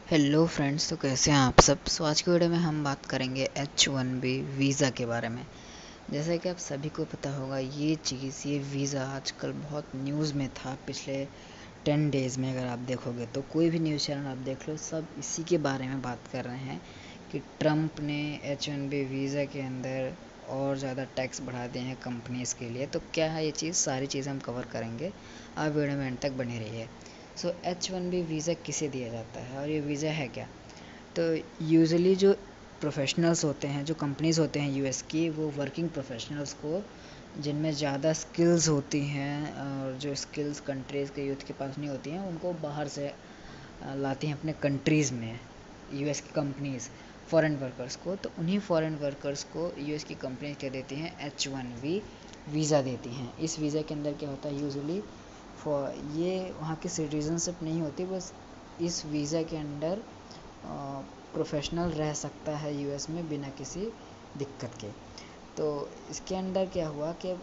Hello friends, तो कैसे हैं आप सब। आज की वीडियो में हम बात करेंगे H1B वीज़ा के बारे में। जैसा कि आप सभी को पता होगा, ये वीज़ा आजकल बहुत न्यूज़ में था पिछले 10 डेज़ में। अगर आप देखोगे तो कोई भी न्यूज़ चैनल आप देख लो, सब इसी के बारे में बात कर रहे हैं कि ट्रम्प ने H1B वीज़ा के अंदर और ज़्यादा टैक्स बढ़ा दिए हैं कंपनीज़ के लिए। तो क्या है ये चीज़, सारी चीज़ें हम कवर करेंगे, आप वीडियो में एंड तक बने रहिए। H1B वीज़ा किसे दिया जाता है और ये वीज़ा है क्या। तो यूजुअली जो प्रोफेशनल्स होते हैं, जो कंपनीज़ होते हैं यूएस की, वो वर्किंग प्रोफेशनल्स को, जिनमें ज़्यादा स्किल्स होती हैं और जो स्किल्स कंट्रीज़ के यूथ के पास नहीं होती हैं, उनको बाहर से लाती हैं अपने कंट्रीज़ में यूएस की कंपनीज़ फॉरेन वर्कर्स को। तो उन्हीं फॉरेन वर्कर्स को यूएस की कंपनीज क्या देती हैं, H1B वीज़ा देती हैं। इस वीज़ा के अंदर क्या होता है, यूजुअली ये वहाँ की सिटीजनशिप नहीं होती, बस इस वीज़ा के अंडर प्रोफेशनल रह सकता है यूएस में बिना किसी दिक्कत के। तो इसके अंदर क्या हुआ कि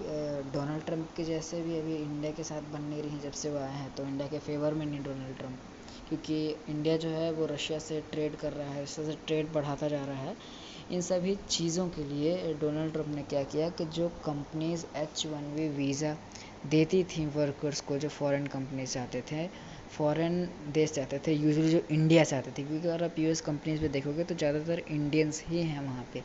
डोनाल्ड ट्रंप के जैसे भी अभी इंडिया के साथ बन नहीं रही, जब से वो आए हैं तो इंडिया के फेवर में नहीं डोनाल्ड ट्रंप, क्योंकि इंडिया जो है वो रशिया से ट्रेड कर रहा है, रशिया से ट्रेड बढ़ाता जा रहा है। इन सभी चीज़ों के लिए डोनाल्ड ट्रंप ने क्या किया कि जो कंपनीज H1B वीज़ा देती थी वर्कर्स को, जो फॉरेन कंपनीज चाहते थे, फॉरेन देश चाहते थे, यूजुअली जो इंडिया से आते थे, क्योंकि अगर आप यूएस कंपनीज पे देखोगे तो ज़्यादातर इंडियंस ही हैं वहाँ पे।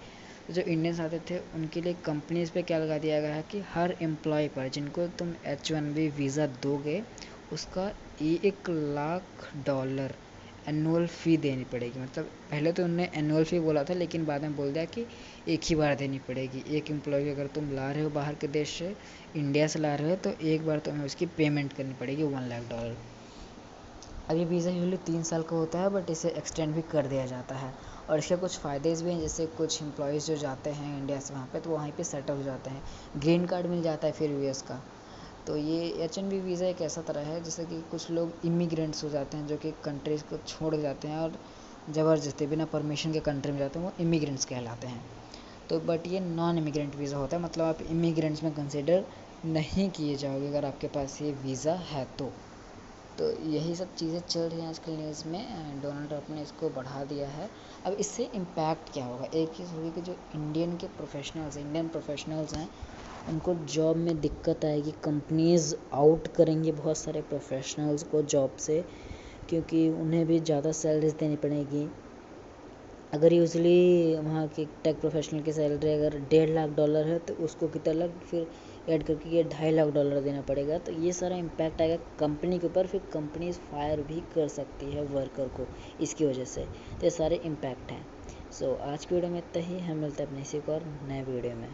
तो जो इंडियंस आते थे उनके लिए कंपनीज पे क्या लगा दिया गया है कि हर एम्प्लॉय पर जिनको तुम H1B वीज़ा दोगे, उसका $1,00,000 एनुअल फ़ी देनी पड़ेगी। मतलब पहले तो उन्होंने एनुअल फ़ी बोला था, लेकिन बाद में बोल दिया कि एक ही बार देनी पड़ेगी। एक एम्प्लॉय अगर तुम ला रहे हो बाहर के देश से, इंडिया से ला रहे हो, तो एक बार तुम्हें उसकी पेमेंट करनी पड़ेगी $1,00,000। अब ये वीज़ा यूजुअली 3 साल का होता है, बट इसे एक्सटेंड भी कर दिया जाता है। और इसके कुछ फ़ायदे भी हैं, जैसे कुछ एम्प्लॉयज़ जो जाते हैं इंडिया से वहाँ पे, तो वहीं पे सेटल हो जाते हैं, ग्रीन कार्ड मिल जाता है फिर यूएस का। तो ये H1B वीज़ा एक ऐसा तरह है जैसे कि कुछ लोग इमिग्रेंट्स हो जाते हैं, जो कि कंट्रीज़ को छोड़ जाते हैं और ज़बरदस्ती बिना परमिशन के कंट्री में जाते हैं, वो इमिग्रेंट्स कहलाते हैं। तो बट ये नॉन इमिग्रेंट वीज़ा होता है, मतलब आप इमिग्रेंट्स में कंसिडर नहीं किए जाओगे अगर आपके पास ये वीज़ा है तो यही सब चीज़ें चल रही हैं आजकल न्यूज़ में। डोनाल्ड ट्रंप ने इसको बढ़ा दिया है। अब इससे इम्पैक्ट क्या होगा, एक चीज़ होगी कि जो इंडियन प्रोफेशनल्स हैं, उनको जॉब में दिक्कत आएगी, कंपनीज़ आउट करेंगे बहुत सारे प्रोफेशनल्स को जॉब से, क्योंकि उन्हें भी ज़्यादा सैलरीज देनी पड़ेगी। अगर यूजली वहाँ के टेक प्रोफेशनल की सैलरी अगर $1.5 लाख है, तो उसको कितना लाख फिर ऐड करके ये $2.5 लाख देना पड़ेगा। तो ये सारा इम्पैक्ट आएगा कंपनी के ऊपर, फिर कंपनीज फायर भी कर सकती है वर्कर को इसकी वजह से। तो ये सारे इम्पैक्ट हैं। आज की वीडियो में इतना ही, हम मिलते हैं अपने किसी और नए वीडियो में।